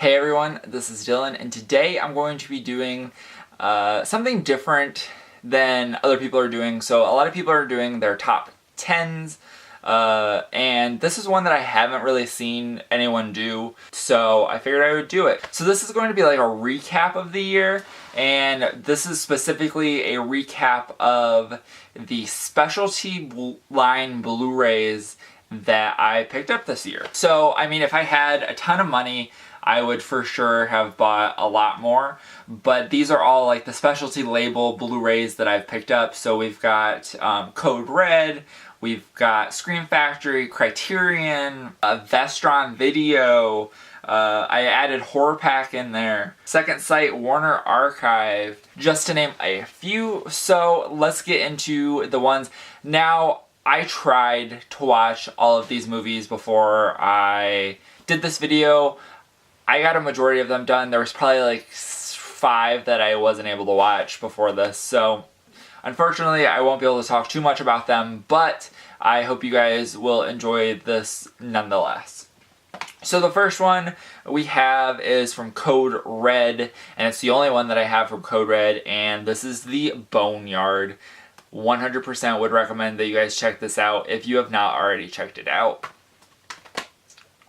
Hey everyone, this is Dylan, and today I'm going to be doing something different than other people are doing. So a lot of people are doing their top 10s, and this is one that I haven't really seen anyone do, so I figured I would do it. So this is going to be like a recap of the year, and this is specifically a recap of the specialty line Blu-rays that I picked up this year. So, I mean, if I had a ton of money, I would for sure have bought a lot more, but these are all like the specialty label Blu-rays that I've picked up. So we've got Code Red, we've got Scream Factory, Criterion, Vestron Video, I added Horror Pack in there, Second Sight, Warner Archive, just to name a few. So let's get into the ones. Now, I tried to watch all of these movies before I did this video. I got a majority of them done. There was probably like 5 that I wasn't able to watch before this. So unfortunately, I won't be able to talk too much about them, but I hope you guys will enjoy this nonetheless. So the first one we have is from Code Red, and it's the only one that I have from Code Red, and this is the Boneyard. 100% would recommend that you guys check this out if you have not already checked it out.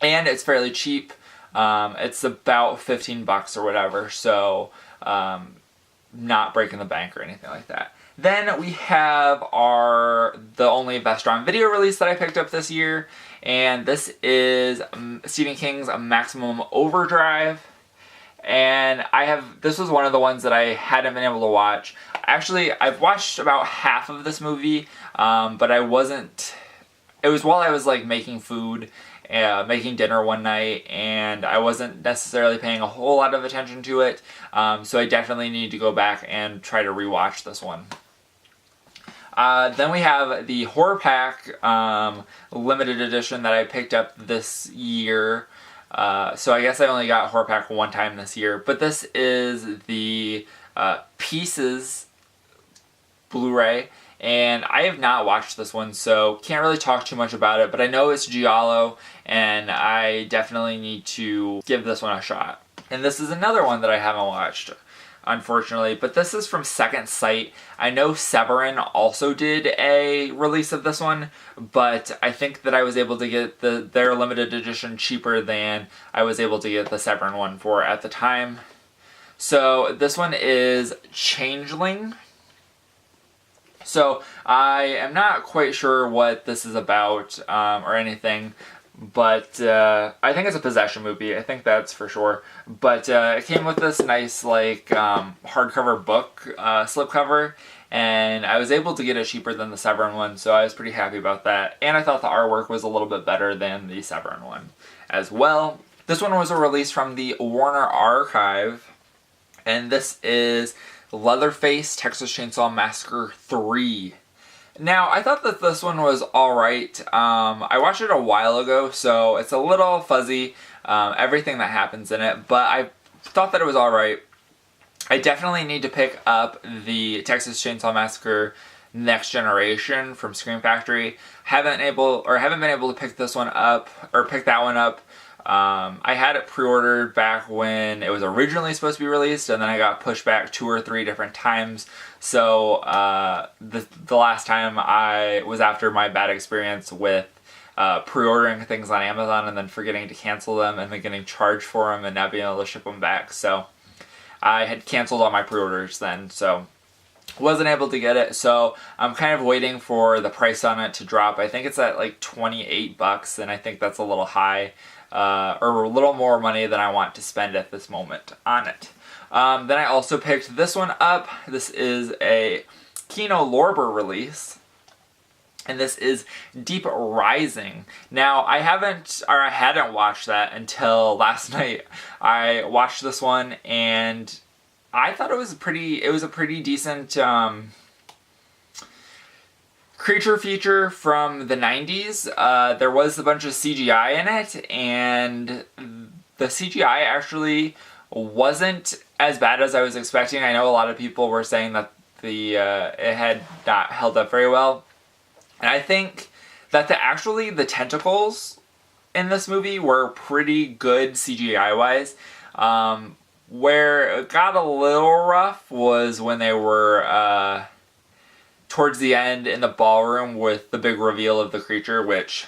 And it's fairly cheap. It's about 15 bucks or whatever, so not breaking the bank or anything like that. Then we have the only Vestron Video release that I picked up this year, and this is Stephen King's Maximum Overdrive. And this was one of the ones that I hadn't been able to watch. Actually, I've watched about half of this movie, but it was while I was like making food, making dinner one night, and I wasn't necessarily paying a whole lot of attention to it, so I definitely need to go back and try to rewatch this one. Then we have the Horror Pack limited edition that I picked up this year. So I guess I only got Horror Pack one time this year, but this is the Pieces Blu-ray, and I have not watched this one, so can't really talk too much about it, but I know it's giallo, and I definitely need to give this one a shot. And this is another one that I haven't watched, unfortunately, but this is from Second Sight. I know Severin also did a release of this one, but I think that I was able to get their limited edition cheaper than I was able to get the Severin one for at the time. So this one is Changeling. So I am not quite sure what this is about or anything, but I think it's a possession movie. I think that's for sure. But it came with this nice like hardcover book slipcover, and I was able to get it cheaper than the Severin one, so I was pretty happy about that. And I thought the artwork was a little bit better than the Severin one as well. This one was a release from the Warner Archive, and this is Leatherface Texas Chainsaw Massacre 3. Now, I thought that this one was alright. I watched it a while ago, so it's a little fuzzy, everything that happens in it, but I thought that it was alright. I definitely need to pick up the Texas Chainsaw Massacre Next Generation from Scream Factory. Haven't been able to pick this one up, or pick that one up. I had it pre-ordered back when it was originally supposed to be released, and then I got pushed back 2 or 3 different times. So the last time I was after my bad experience with pre-ordering things on Amazon and then forgetting to cancel them and then getting charged for them and not being able to ship them back. So I had canceled all my pre-orders then, so wasn't able to get it. So I'm kind of waiting for the price on it to drop. I think it's at like 28 bucks, and I think that's a little high. Or a little more money than I want to spend at this moment on it. Then I also picked this one up. This is a Kino Lorber release, and this is Deep Rising. Now, I hadn't watched that until last night. I watched this one, and I thought it was a pretty decent creature feature from the 90s. There was a bunch of CGI in it, and the CGI actually wasn't as bad as I was expecting. I know a lot of people were saying that it had not held up very well, and I think that the tentacles in this movie were pretty good CGI-wise. Where it got a little rough was when they were towards the end in the ballroom with the big reveal of the creature, which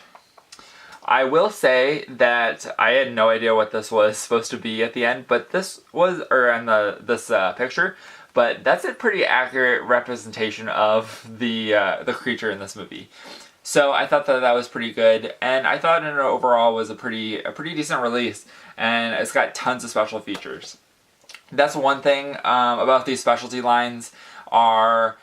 I will say that I had no idea what this was supposed to be at the end, but this was, or in this picture, but that's a pretty accurate representation of the creature in this movie. So I thought that was pretty good, and I thought it overall was a pretty decent release, and it's got tons of special features. That's one thing about these specialty lines or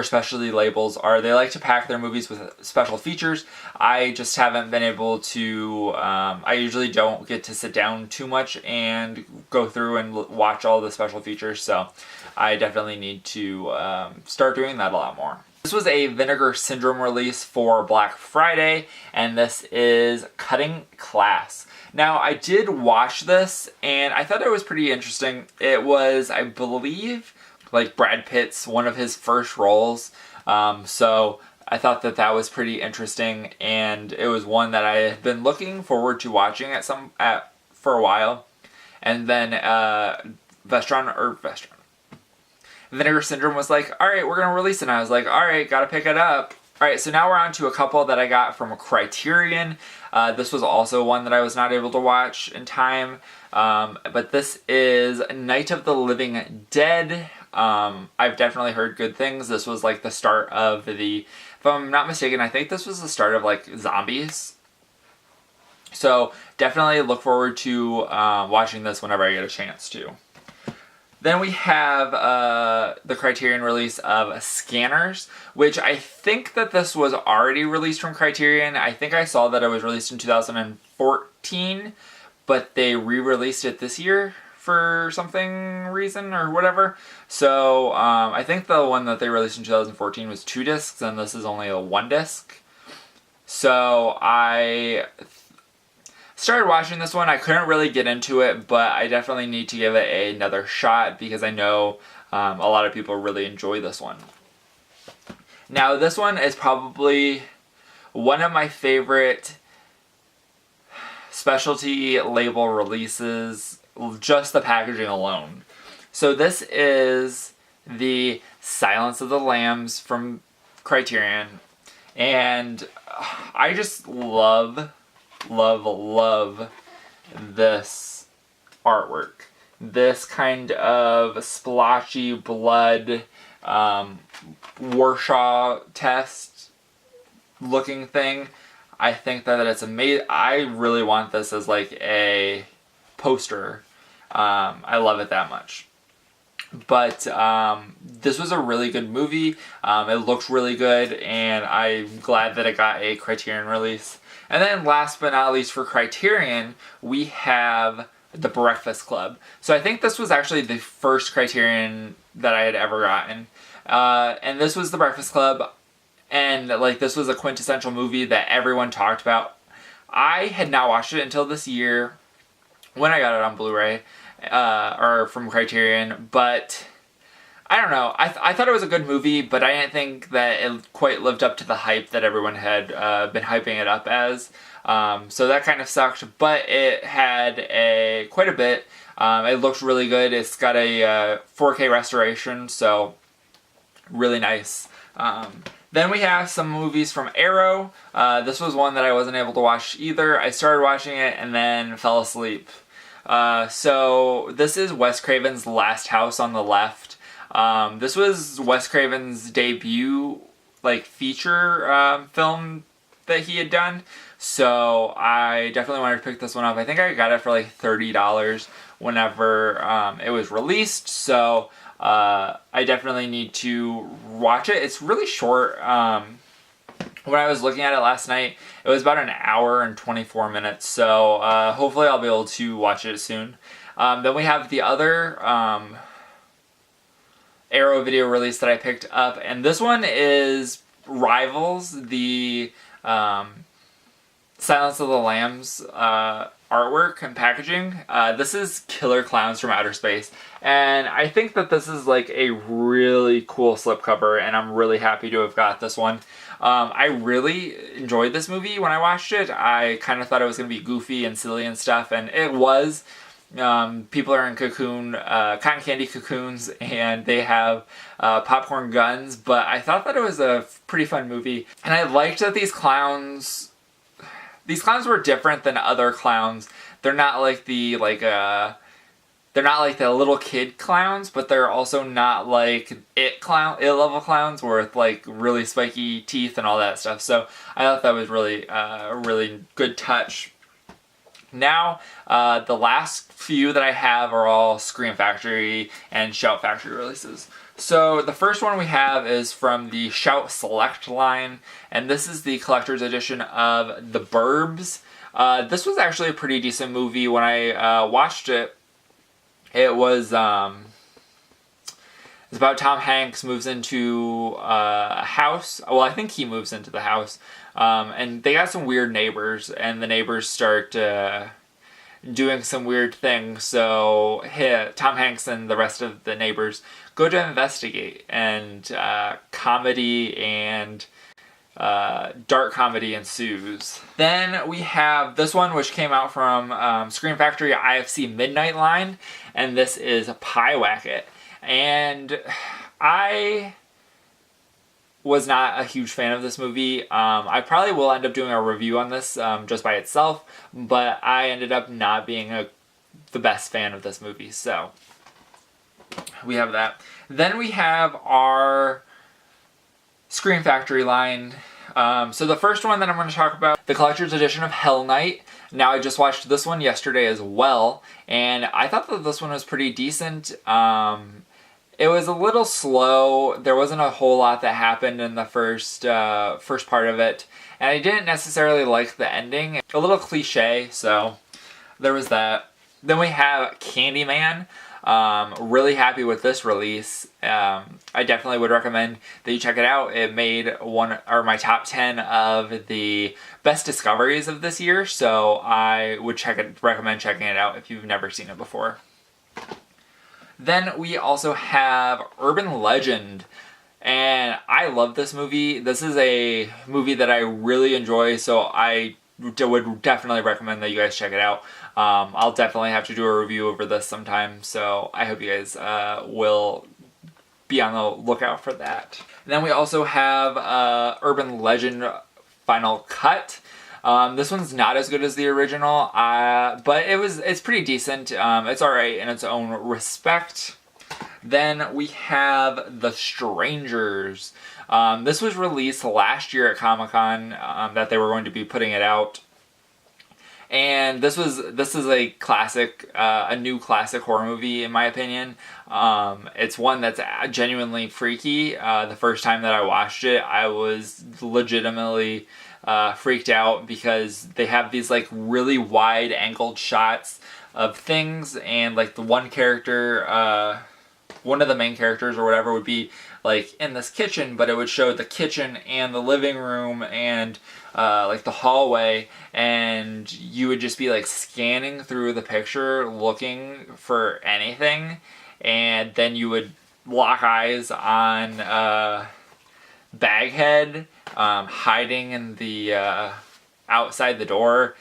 specialty labels are they like to pack their movies with special features. I just haven't been able to, I usually don't get to sit down too much and go through and watch all the special features, so I definitely need to start doing that a lot more. This was a Vinegar Syndrome release for Black Friday, and this is Cutting Class. Now, I did watch this, and I thought it was pretty interesting. It was, I believe, like Brad Pitt's one of his first roles, so I thought that was pretty interesting, and it was one that I had been looking forward to watching for a while. And then Vinegar Syndrome was like, alright, we're going to release it. And I was like, alright, gotta pick it up. Alright, so now we're on to a couple that I got from Criterion. This was also one that I was not able to watch in time. But this is Night of the Living Dead. I've definitely heard good things. This was like the start of if I'm not mistaken, I think this was the start of like zombies. So definitely look forward to watching this whenever I get a chance to. Then we have the Criterion release of Scanners, which I think that this was already released from Criterion. I think I saw that it was released in 2014, but they re-released it this year for something reason or whatever. So I think the one that they released in 2014 was 2 discs, and this is only a 1 disc. So I started watching this one. I couldn't really get into it, but I definitely need to give it another shot because I know a lot of people really enjoy this one. Now, this one is probably one of my favorite specialty label releases, just the packaging alone. So this is the Silence of the Lambs from Criterion, and I just love this artwork. This kind of splotchy blood, Warsaw test looking thing. I think that it's amazing. I really want this as like a poster. I love it that much. But this was a really good movie. It looked really good, and I'm glad that it got a Criterion release. And then last but not least for Criterion, we have The Breakfast Club. So I think this was actually the first Criterion that I had ever gotten. And this was The Breakfast Club, and like this was a quintessential movie that everyone talked about. I had not watched it until this year when I got it on Blu-ray, or from Criterion, but I don't know. I thought it was a good movie, but I didn't think that it quite lived up to the hype that everyone had been hyping it up as. So that kind of sucked, but it had quite a bit. It looked really good. It's got a 4K restoration, so really nice. Then we have some movies from Arrow. This was one that I wasn't able to watch either. I started watching it and then fell asleep. So this is Wes Craven's Last House on the Left. This was Wes Craven's debut, like, feature film that he had done, so I definitely wanted to pick this one up. I think I got it for like $30 whenever it was released, so I definitely need to watch it. It's really short. When I was looking at it last night, it was about 1 hour and 24 minutes, so hopefully I'll be able to watch it soon. Then we have the other Arrow video release that I picked up, and this one rivals the Silence of the Lambs artwork and packaging. This is Killer Clowns from Outer Space, and I think that this is like a really cool slipcover, and I'm really happy to have got this one. I really enjoyed this movie when I watched it. I kind of thought it was going to be goofy and silly and stuff, and it was, People are in cotton candy cocoons, and they have popcorn guns, but I thought that it was a pretty fun movie. And I liked that these clowns were different than other clowns. They're not like the little kid clowns, but they're also not like it level clowns with like really spiky teeth and all that stuff. So I thought that was really a really good touch. Now, the last few that I have are all Scream Factory and Shout Factory releases. So the first one we have is from the Shout Select line, and this is the collector's edition of The Burbs. This was actually a pretty decent movie. When I watched it, it was it's about Tom Hanks moves into a house. Well, I think he moves into the house. And they got some weird neighbors, and the neighbors start doing some weird things. So Tom Hanks and the rest of the neighbors go to investigate, and comedy and dark comedy ensues. Then we have this one, which came out from Scream Factory IFC Midnight line, and this is Pie Wacket. And I was not a huge fan of this movie. I probably will end up doing a review on this just by itself, but I ended up not being the best fan of this movie. So we have that. Then we have our Scream Factory line. So the first one that I'm going to talk about, the collector's edition of Hell Night. Now, I just watched this one yesterday as well, and I thought that this one was pretty decent. It was a little slow. There wasn't a whole lot that happened in the first part of it, and I didn't necessarily like the ending. A little cliche, so there was that. Then we have Candyman. Really happy with this release. I definitely would recommend that you check it out. It made my top 10 of the best discoveries of this year, so I would recommend checking it out if you've never seen it before. Then we also have Urban Legend, and I love this movie. This is a movie that I really enjoy, so I would definitely recommend that you guys check it out. I'll definitely have to do a review over this sometime, so I hope you guys will be on the lookout for that. And then we also have Urban Legend Final Cut. This one's not as good as the original, but it's pretty decent. It's alright in its own respect. Then we have The Strangers. This was released last year at Comic-Con, that they were going to be putting it out. And this is a classic, a new classic horror movie in my opinion. It's one that's genuinely freaky. The first time that I watched it, I was legitimately freaked out because they have these like really wide angled shots of things, and like the one character, one of the main characters or whatever would be like in this kitchen, but it would show the kitchen and the living room and like the hallway, and you would just be like scanning through the picture looking for anything, and then you would lock eyes on Baghead hiding in the outside the door,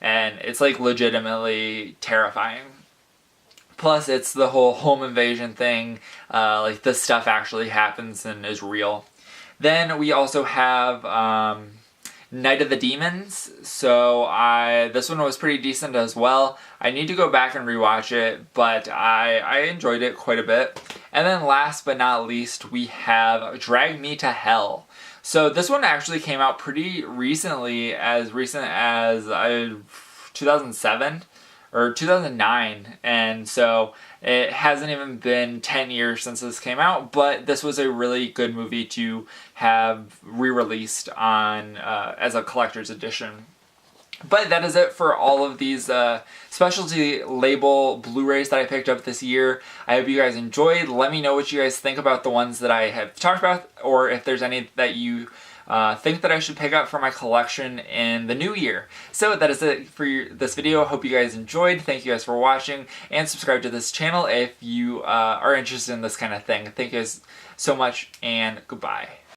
and it's like legitimately terrifying. Plus, it's the whole home invasion thing. Like, this stuff actually happens and is real. Then we also have Night of the Demons. So this one was pretty decent as well. I need to go back and rewatch it, but I enjoyed it quite a bit. And then last but not least, we have Drag Me to Hell. So this one actually came out pretty recently, as recent as 2007. Or 2009, and so it hasn't even been 10 years since this came out, but this was a really good movie to have re-released on as a collector's edition. But that is it for all of these specialty label Blu-rays that I picked up this year. I hope you guys enjoyed. Let me know what you guys think about the ones that I have talked about, or if there's any that you think that I should pick up for my collection in the new year. So that is it for this video. Hope you guys enjoyed. Thank you guys for watching, and subscribe to this channel if you are interested in this kind of thing. Thank you guys so much, and goodbye.